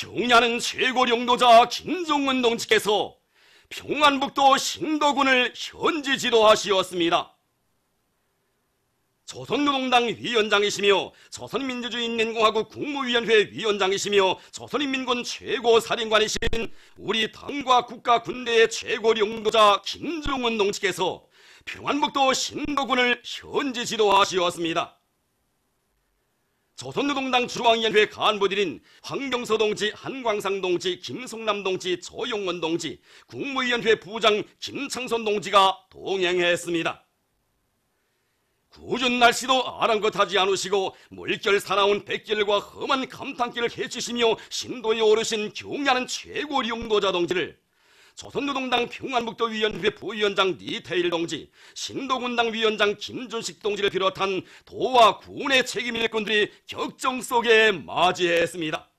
경야는 최고領導자 김종은 동지께서 평안북도 신도군을 현지 지도하시었습니다. 조선노동당 위원장이시며 조선민주주의인민공화국 국무위원회 위원장이시며 조선인민군 최고사령관이신 우리 당과 국가 군대의 최고領導자 김정은 동지께서 평안북도 신도군을 현지 지도하시었습니다. 조선노동당 중앙위원회 간부들인 황경서 동지, 한광상 동지, 김성남 동지, 조용원 동지, 국무위원회 부장 김창선 동지가 동행했습니다. 궂은 날씨도 아랑곳하지 않으시고 물결 사나운 백길과 험한 감탄길을 헤치시며 신도에 오르신 경야는 최고領導자 동지를 조선노동당 평안북도위원회 부위원장 니태일 동지, 신도군당 위원장 김준식 동지를 비롯한 도와 군의 책임 일꾼들이 격정 속에 맞이했습니다.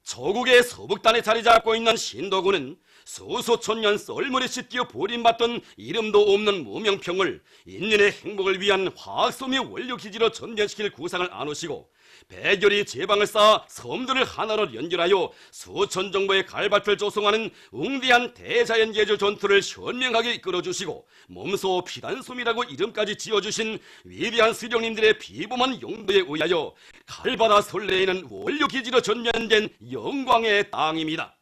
조국의 서북단에 자리 잡고 있는 신도군은 수수천년 썰물에 씻겨 버림받던 이름도 없는 무명평을 인민의 행복을 위한 화학소미 원료기지로 전전시킬 구상을 안으시고 백열이 제방을 쌓아 섬들을 하나로 연결하여 수천 정보의 갈밭을 조성하는 웅대한 대자연계주 전투를 현명하게 이끌어주시고 몸소 피단솜이라고 이름까지 지어주신 위대한 수령님들의 비범한 용도에 의하여 갈바다 설레이는 원료기지로 전면된 영광의 땅입니다.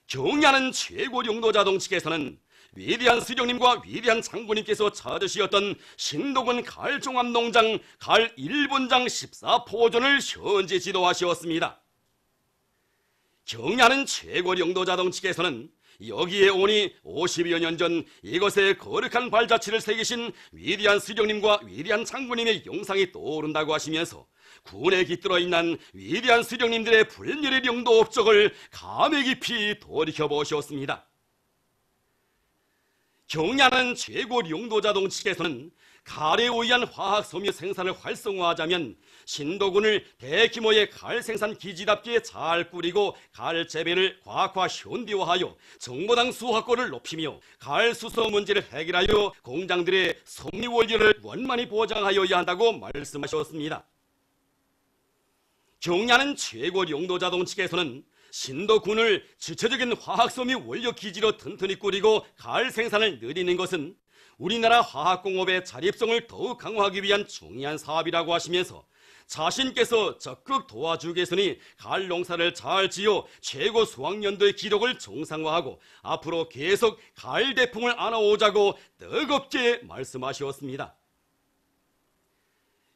경야는 최고領導자 동지께서는 위대한 수령님과 위대한 장군님께서 찾으시었던 신도군 갈종암농장 갈 1분장 14포전을 현지 지도하시었습니다. 경야는 최고領導자 동지께서는 여기에 오니 50여 년 전 이것에 거룩한 발자취를 새기신 위대한 수령님과 위대한 장군님의 영상이 떠오른다고 하시면서 군에 깃들어 있는 위대한 수령님들의 불멸의領導업적을 감회 깊이 돌이켜보셨습니다. 경야는 최고領導자 동지께서는 갈에 의한 화학섬유 생산을 활성화하자면 신도군을 대규모의 갈 생산 기지답게 잘 꾸리고 갈 재배를 과학화 현대화하여 정보당 수확권을 높이며 갈 수소 문제를 해결하여 공장들의 섬유 원료를 원만히 보장하여야 한다고 말씀하셨습니다. 경야는 최고領導자 동지께서는 신도군을 주체적인 화학섬유 원료 기지로 튼튼히 꾸리고 갈 생산을 늘리는 것은 우리나라 화학공업의 자립성을 더욱 강화하기 위한 중요한 사업이라고 하시면서 자신께서 적극 도와주겠으니 갈 농사를 잘 지어 최고 수확연도의 기록을 정상화하고 앞으로 계속 갈 대풍을 안아오자고 뜨겁게 말씀하셨습니다.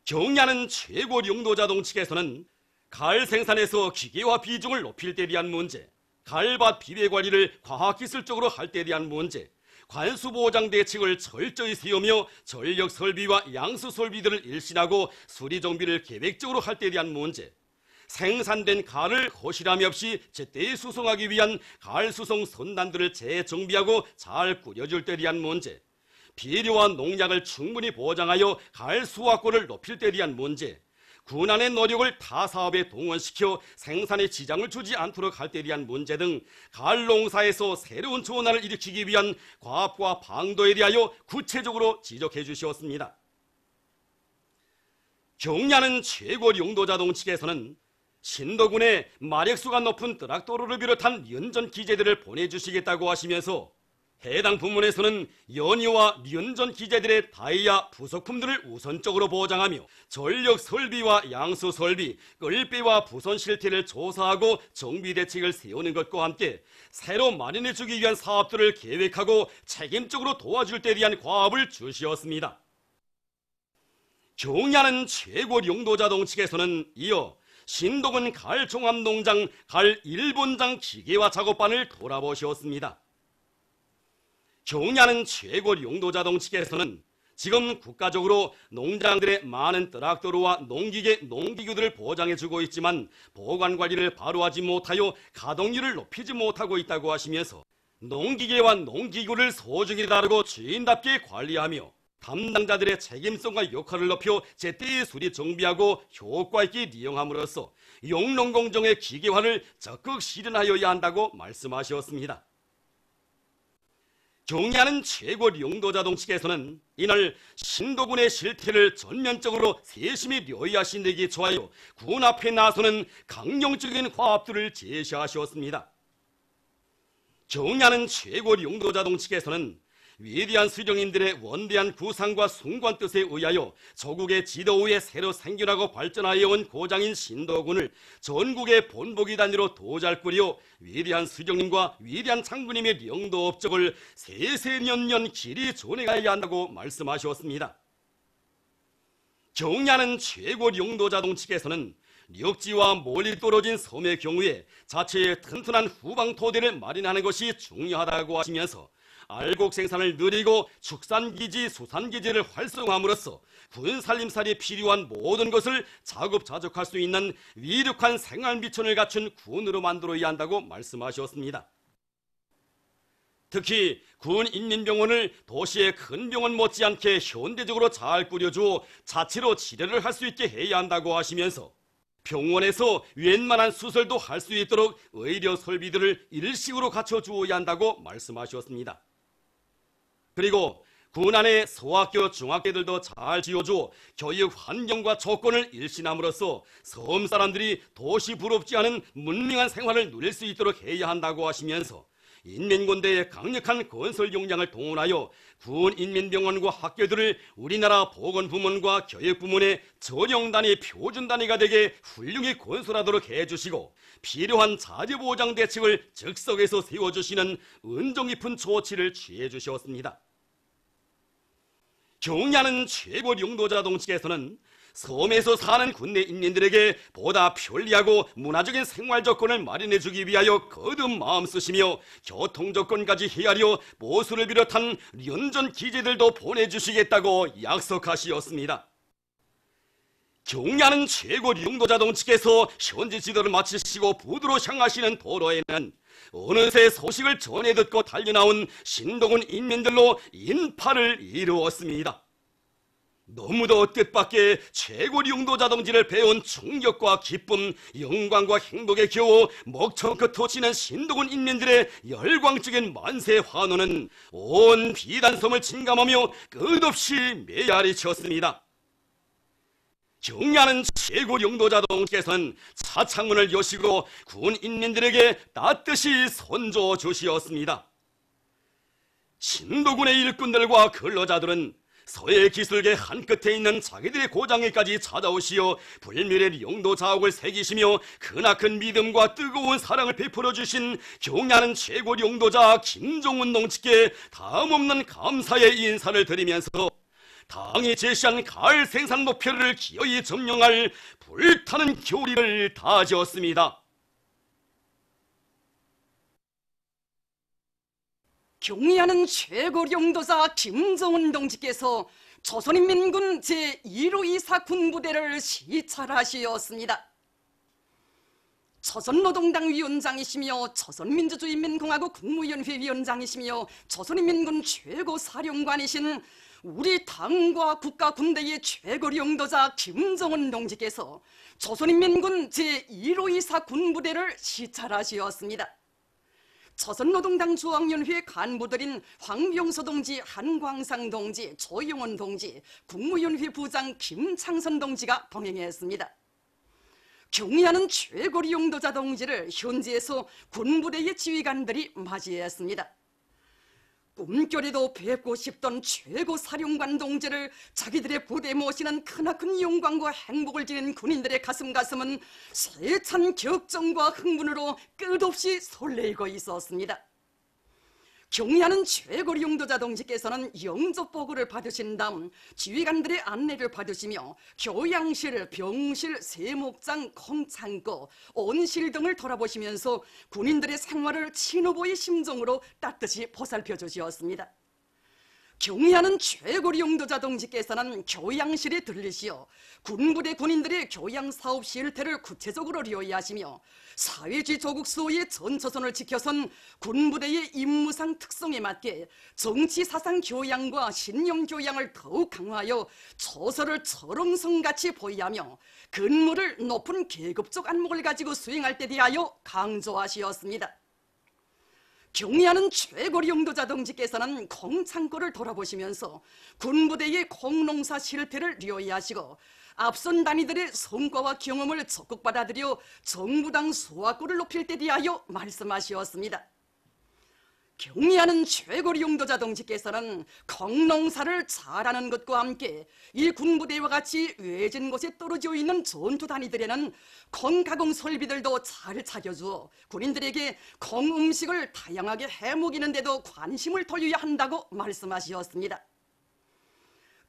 경야는 최고領導자 동지께서는 갈 생산에서 기계화 비중을 높일 때 대한 문제, 갈밭 비배 관리를 과학기술적으로 할 때 대한 문제, 관수보장 대책을 철저히 세우며 전력 설비와 양수 설비들을 일신하고 수리 정비를 계획적으로 할 때 대한 문제, 생산된 갈을 허실함이 없이 제때에 수송하기 위한 갈 수송 선단들을 재정비하고 잘 꾸려줄 때 대한 문제, 비료와 농약을 충분히 보장하여 갈 수확권을 높일 때 대한 문제, 군안의 노력을 타 사업에 동원시켜 생산에 지장을 주지 않도록 할 때 대한 문제 등 갈 농사에서 새로운 전환을 일으키기 위한 과업과 방도에 대하여 구체적으로 지적해 주셨습니다. 경야는 최고領導자 동지께서는 신도군에 마력수가 높은 트랙터를 비롯한 연전 기재들을 보내주시겠다고 하시면서 해당 부문에서는 연이와 연전 기재들의 다이아 부속품들을 우선적으로 보장하며 전력 설비와 양수 설비, 끌배와 부선 실태를 조사하고 정비 대책을 세우는 것과 함께 새로 마련해주기 위한 사업들을 계획하고 책임적으로 도와줄 때 대한 과업을 주시었습니다. 경야는 최고領導자 동지께서는 이어 신도군 갈종암농장 갈 1분장 기계화 작업반을 돌아보셨습니다. 경야는 최고領導자 동지께서는 지금 국가적으로 농장들의 많은 트랙터와 농기계, 농기구들을 보장해주고 있지만 보관관리를 바로 하지 못하여 가동률을 높이지 못하고 있다고 하시면서 농기계와 농기구를 소중히 다루고 주인답게 관리하며 담당자들의 책임성과 역할을 높여 제때에 수리 정비하고 효과 있게 이용함으로써 영농공정의 기계화를 적극 실현하여야 한다고 말씀하셨습니다. 경의하는 최고 용도자동 측에서는 이날 신도군의 실태를 전면적으로 세심히 묘의하신 데기 좋아요 군 앞에 나서는 강령적인 화합들을 제시하셨습니다. 경의하는 최고 용도자동 측에서는 위대한 수령님들의 원대한 구상과 숭고한 뜻에 의하여 조국의 지도 위에 새로 생겨나고 발전하여 온 고장인 신도군을 전국의 본보기 단위로 도잘꾸려 위대한 수령님과 위대한 장군님의 영도 업적을 세세년년 길이 전해가야 한다고 말씀하셨습니다. 경의하는 최고 용도자동 측에서는 력지와 멀리 떨어진 섬의 경우에 자체의 튼튼한 후방 토대를 마련하는 것이 중요하다고 하시면서 알곡 생산을 늘리고 축산기지, 수산기지를 활성화함으로써 군 살림살이에 필요한 모든 것을 자급자족할 수 있는 위력한 생활미천을 갖춘 군으로 만들어야 한다고 말씀하셨습니다. 특히 군 인민병원을 도시의 큰 병원 못지않게 현대적으로 잘 꾸려주어 자체로 치료를 할 수 있게 해야 한다고 하시면서 병원에서 웬만한 수술도 할 수 있도록 의료 설비들을 일식으로 갖춰주어야 한다고 말씀하셨습니다. 그리고 군 안에 소학교, 중학교들도 잘 지어줘 교육 환경과 조건을 일신함으로써 섬 사람들이 도시 부럽지 않은 문명한 생활을 누릴 수 있도록 해야 한다고 하시면서 인민군대의 강력한 건설 역량을 동원하여 군 인민병원과 학교들을 우리나라 보건부문과 교육부문의 전용단위, 표준단위가 되게 훌륭히 건설하도록 해주시고 필요한 자재보장 대책을 즉석에서 세워주시는 은정 깊은 조치를 취해주셨습니다. 경의하는 최고 용도자동 측에서는 섬에서 사는 군내 인민들에게 보다 편리하고 문화적인 생활 조건을 마련해 주기 위하여 거듭 마음 쓰시며 교통 조건까지 헤아려 보수를 비롯한 연전 기지들도 보내주시겠다고 약속하시었습니다. 경의하는 최고 용도자동 측에서 현지 지도를 마치시고 부두로 향하시는 도로에는 어느새 소식을 전해 듣고 달려나온 신도군 인민들로 인파를 이루었습니다. 너무도 뜻밖의 최고 용도자동지를 배운 충격과 기쁨, 영광과 행복에 겨워 목청껏 터치는 신도군 인민들의 열광적인 만세 환호는 온 비단섬을 침감하며 끝없이 메아리 쳤습니다. 경의하는 최고 용도자동께서는 차창문을 여시고 군 인민들에게 따뜻이 선조 주시었습니다. 신도군의 일꾼들과 근로자들은 서해 기술계 한끝에 있는 자기들의 고장에까지 찾아오시어 불멸의 용도 자옥을 새기시며 크나큰 믿음과 뜨거운 사랑을 베풀어 주신 경의하는 최고 용도자 김종훈 농치께 다음없는 감사의 인사를 드리면서 당이 제시한 가을 생산 목표를 기어이 점령할 불타는 교리를 다지었습니다. 경의하는 최고 용도자 김정은 동지께서 조선인민군 제1호2사 군부대를 시찰하시었습니다. 조선노동당 위원장이시며 조선민주주의인민공화국 국무위원회 위원장이시며 조선인민군 최고사령관이신 우리 당과 국가 군대의 최고 용도자 김정은 동지께서 조선인민군 제1호2사 군부대를 시찰하시었습니다. 조선노동당 중앙위원회 간부들인 황병서 동지, 한광상 동지, 조영원 동지, 국무위원회 부장 김창선 동지가 동행했습니다. 경의하는 최고 용도자 동지를 현지에서 군부대의 지휘관들이 맞이했습니다. 꿈결에도 뵙고 싶던 최고 사령관 동지를 자기들의 부대에 모시는 크나큰 영광과 행복을 지닌 군인들의 가슴은 세찬 격정과 흥분으로 끝없이 설레이고 있었습니다. 경의하는 최고 용도자 동지께서는 영접보고를 받으신 다음 지휘관들의 안내를 받으시며 교양실, 병실, 세목장, 콩창고, 온실 등을 돌아보시면서 군인들의 생활을 친후보의 심정으로 따뜻이 보살펴 주시었습니다. 경의하는 최고 용도자 동지께서는 교양실에 들리시어 군부대 군인들의 교양사업 실태를 구체적으로 리어이하시며 사회주의 조국 수호의 전초선을 지켜선 군부대의 임무상 특성에 맞게 정치사상 교양과 신용 교양을 더욱 강화하여 조서를 철옹성같이 보이하며 근무를 높은 계급적 안목을 가지고 수행할 때 대하여 강조하시었습니다. 경의하는 최고리 용도자 동지께서는 공창고를 돌아보시면서 군부대의 공농사 실태를 료이하시고 앞선 단위들의 성과와 경험을 적극 받아들여 정부당 소화골을 높일 때 대하여 말씀하시었습니다. 경의하는 최고리 용도자 동지께서는 공농사를 잘하는 것과 함께 이 군부대와 같이 외진 곳에 떨어져 있는 전투 단위들에는 콩가공 설비들도 잘 차려주어 군인들에게 콩음식을 다양하게 해먹이는 데도 관심을 돌려야 한다고 말씀하셨습니다.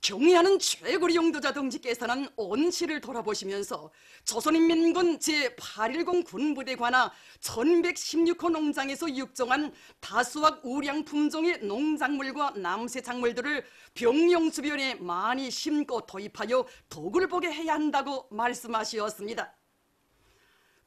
경의하는 최고리 용도자 동지께서는 온시를 돌아보시면서 조선인민군 제810 군부대 관하 1116호 농장에서 육종한 다수학 우량 품종의 농작물과 남새작물들을 병영 주변에 많이 심고 도입하여 덕을 보게 해야 한다고 말씀하셨습니다.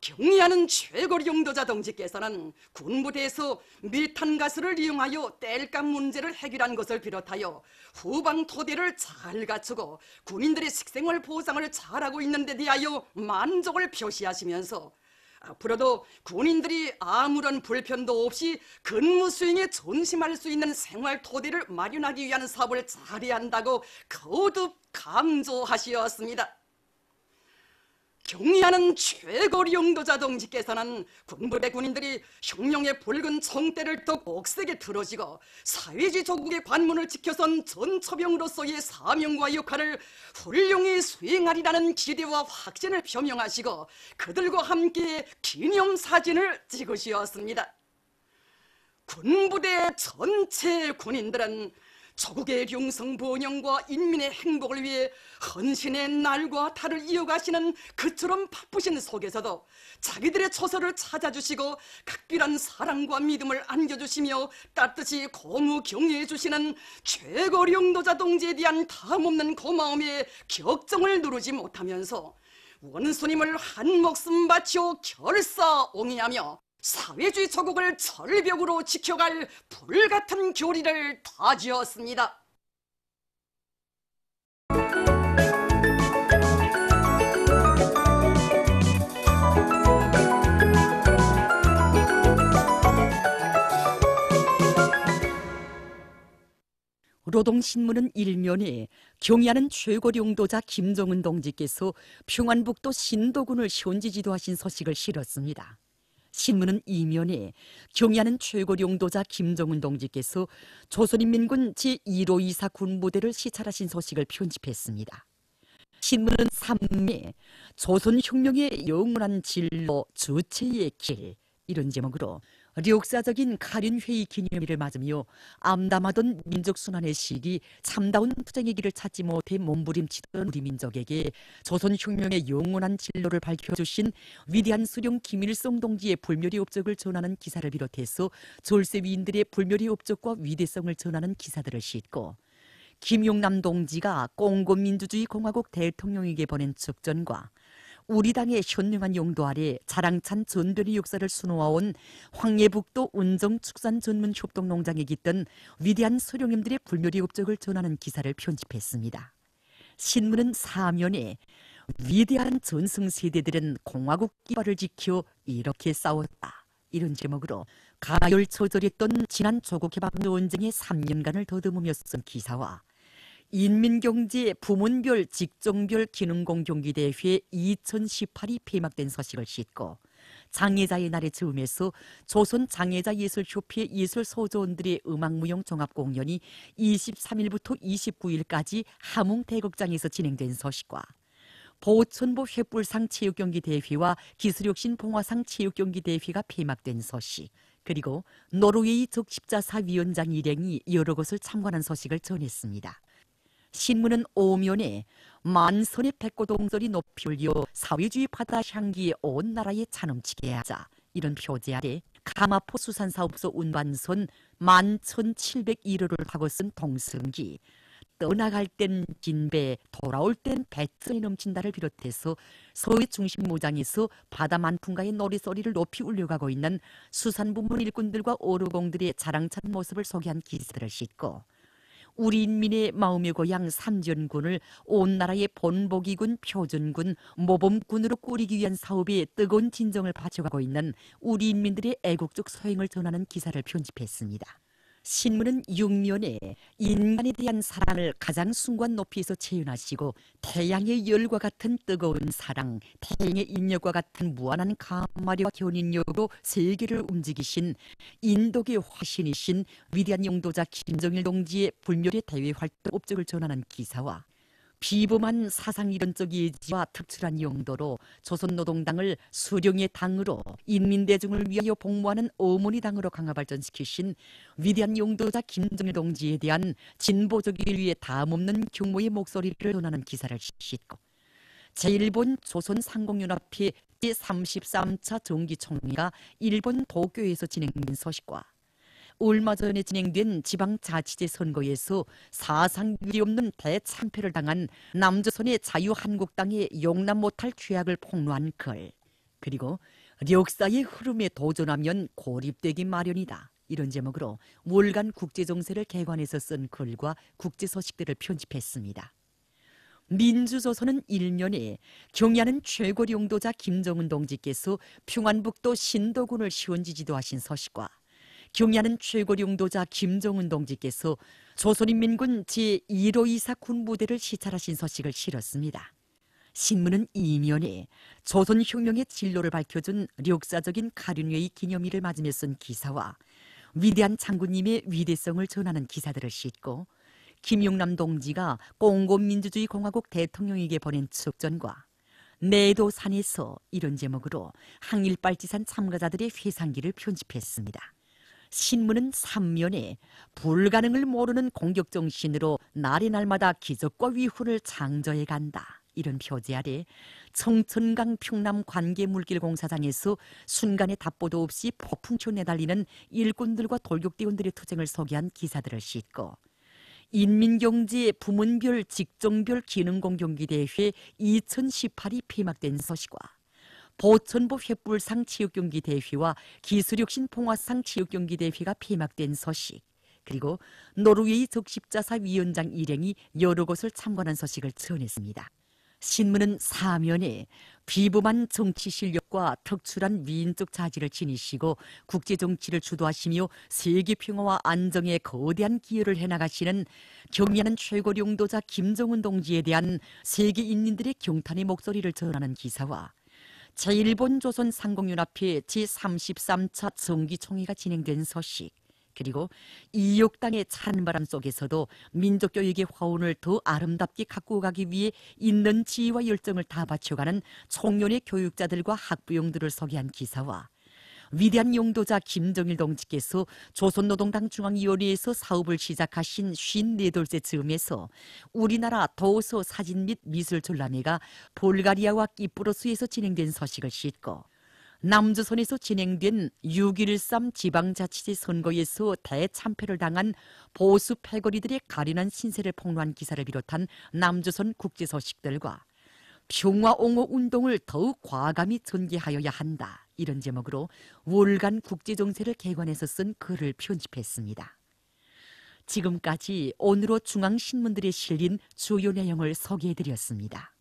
경의하는 최고리 용도자 동지께서는 군부대에서 메탄가스를 이용하여 땔감 문제를 해결한 것을 비롯하여 후방 토대를 잘 갖추고 군인들의 식생활 보상을 잘하고 있는 데 대하여 만족을 표시하시면서 앞으로도 군인들이 아무런 불편도 없이 근무 수행에 전심할 수 있는 생활 토대를 마련하기 위한 사업을 잘해야 한다고 거듭 강조하시었습니다. 경의하는 최고리 용도자 동지께서는 군부대 군인들이 흉룡의 붉은 총대를 더 억세게 들어지고 사회주의 조국의 관문을 지켜선 전처병으로서의 사명과 역할을 훌륭히 수행하리라는 기대와 확신을 표명하시고 그들과 함께 기념사진을 찍으셨습니다. 군부대 전체 군인들은 조국의 융성 번영과 인민의 행복을 위해 헌신의 날과 달을 이어가시는 그처럼 바쁘신 속에서도 자기들의 처소를 찾아주시고 각별한 사랑과 믿음을 안겨주시며 따뜻이 고무 격려해 주시는 최고리 용도자 동지에 대한 다함없는 고마움에 격정을 누르지 못하면서 원수님을 한 목숨 바쳐 결사옹이하며 사회주의 조국을 절벽으로 지켜갈 불같은 교리를 다지었습니다. 노동신문은 일면에 경의하는 최고리 용도자 김정은 동지께서 평안북도 신도군을 현지 지도하신 소식을 실었습니다. 신문은 이면에 경의하는 최고리 용도자 김정은 동지께서 조선인민군 제1호2사 군부대를 시찰하신 소식을 편집했습니다. 신문은 3매 조선혁명의 영원한 진로 주체의 길 이런 제목으로 역사적인 가륜회의 기념일을 맞으며 암담하던 민족순환의 시기 참다운 투쟁의 길을 찾지 못해 몸부림치던 우리 민족에게 조선혁명의 영원한 진로를 밝혀주신 위대한 수령 김일성 동지의 불멸의 업적을 전하는 기사를 비롯해서 졸세위인들의 불멸의 업적과 위대성을 전하는 기사들을 싣고 김용남 동지가 공공민주주의 공화국 대통령에게 보낸 축전과 우리 당의 현명한 용도 아래 자랑찬 전변의 역사를 수놓아온 황해북도 운정축산전문협동농장에 깃든 위대한 소령님들의 불멸의 업적을 전하는 기사를 편집했습니다. 신문은 사면에 위대한 전승세대들은 공화국 기발을 지켜 이렇게 싸웠다 이런 제목으로 가열처절했던 지난 조국해방전쟁의 3년간을 더듬으며 쓴 기사와 인민경제 부문별 직종별 기능공경기대회 2018이 폐막된 소식을 싣고 장애자의 날의 즈음에서 조선 장애자예술협회 예술소조원들의 음악무용 종합공연이 23일부터 29일까지 함흥대극장에서 진행된 소식과 보천보 횃불상 체육경기대회와 기술혁신 봉화상 체육경기대회가 폐막된 소식 그리고 노르웨이 적십자사 위원장 일행이 여러 곳을 참관한 소식을 전했습니다. 신문은 오면에 만선의 백고동절이 높이 울려 사회주의 바다 향기에 온 나라에 찬음치게 하자 이런 표제 아래 가마포 수산사업소 운반선 11,701호를 타고 쓴 동승기 떠나갈 땐 진배 돌아올 땐 배선이 넘친다를 비롯해서 서해 중심무장에서 바다 만풍가의 노래소리를 높이 울려가고 있는 수산부문 일꾼들과 어루공들의 자랑찬 모습을 소개한 기사들을 싣고 우리 인민의 마음의 고향 삼전군을 온 나라의 본보기군, 표준군, 모범군으로 꾸리기 위한 사업에 뜨거운 진정을 바쳐가고 있는 우리 인민들의 애국적 소행을 전하는 기사를 편집했습니다. 신문은 6면에 인간에 대한 사랑을 가장 숭고한 높이에서 체현하시고 태양의 열과 같은 뜨거운 사랑, 태양의 인력과 같은 무한한 감마력과 견인력으로 세계를 움직이신 인도계 화신이신 위대한 용도자 김정일 동지의 불멸의 대외활동 업적을 전하는 기사와 비범한 사상이론적 예지와 특출한 용도로 조선노동당을 수령의 당으로 인민대중을 위하여 복무하는 어머니 당으로 강화발전시키신 위대한 용도자 김정일 동지에 대한 진보적 인류의 담없는 경모의 목소리를 전하는 기사를 싣고 제1본 조선상공연합회 제33차 정기총회가 일본 도쿄에서 진행된 소식과 얼마 전에 진행된 지방자치제 선거에서 사상 유례 없는 대참패를 당한 남조선의 자유한국당의 용납 못할 죄악을 폭로한 글, 그리고 역사의 흐름에 도전하면 고립되기 마련이다, 이런 제목으로 월간 국제정세를 개관해서 쓴 글과 국제소식들을 편집했습니다. 민주조선은 1면에 경의하는 최고 용도자 김정은 동지께서 평안북도 신도군을 시원지지도하신 소식과 경의하는 최고 용도자 김정은 동지께서 조선인민군 제1호2사 군부대를 시찰하신 소식을 실었습니다. 신문은 2면에 조선혁명의 진로를 밝혀준 역사적인 가륜회의 기념일을 맞으며 쓴 기사와 위대한 장군님의 위대성을 전하는 기사들을 싣고 김용남 동지가 공공민주주의 공화국 대통령에게 보낸 축전과 내도산에서, 이런 제목으로 항일빨지산 참가자들의 회상기를 편집했습니다. 신문은 3면에 불가능을 모르는 공격정신으로 날이 날마다 기적과 위훈을 창조해 간다, 이런 표제 아래 청천강 평남 관계물길공사장에서 순간의 답보도 없이 폭풍초 내달리는 일꾼들과 돌격대원들의 투쟁을 소개한 기사들을 싣고 인민경제 부문별 직종별 기능공경기대회 2018이 폐막된 소식과 보천보 횃불상 체육경기대회와 기술혁신 봉화상 체육경기대회가 폐막된 소식, 그리고 노르웨이 적십자사 위원장 일행이 여러 곳을 참관한 소식을 전했습니다. 신문은 4면에 비범한 정치 실력과 특출한 위인적 자질을 지니시고 국제정치를 주도하시며 세계평화와 안정에 거대한 기여를 해나가시는 경의하는 최고 용도자 김정은 동지에 대한 세계 인민들의 경탄의 목소리를 전하는 기사와 제1본 조선상공연합회 제33차 정기총회가 진행된 소식, 그리고 이욕당의 찬바람 속에서도 민족교육의 화운을 더 아름답게 가꾸어 가기 위해 있는 지혜와 열정을 다 바쳐가는 청년의 교육자들과 학부형들을 소개한 기사와 위대한 용도자 김정일 동지께서 조선노동당 중앙위원회에서 사업을 시작하신 54돌째 즈음에서 우리나라 도서 사진 및 미술 전람회가 볼가리아와 키프로스에서 진행된 소식을 싣고 남조선에서 진행된 6.13 지방자치제 선거에서 대참패를 당한 보수 패거리들의 가련한 신세를 폭로한 기사를 비롯한 남조선 국제소식들과 평화옹호 운동을 더욱 과감히 전개하여야 한다, 이런 제목으로 월간 국제정세를 개관해서 쓴 글을 편집했습니다. 지금까지 오늘호 중앙신문들에 실린 주요 내용을 소개해드렸습니다.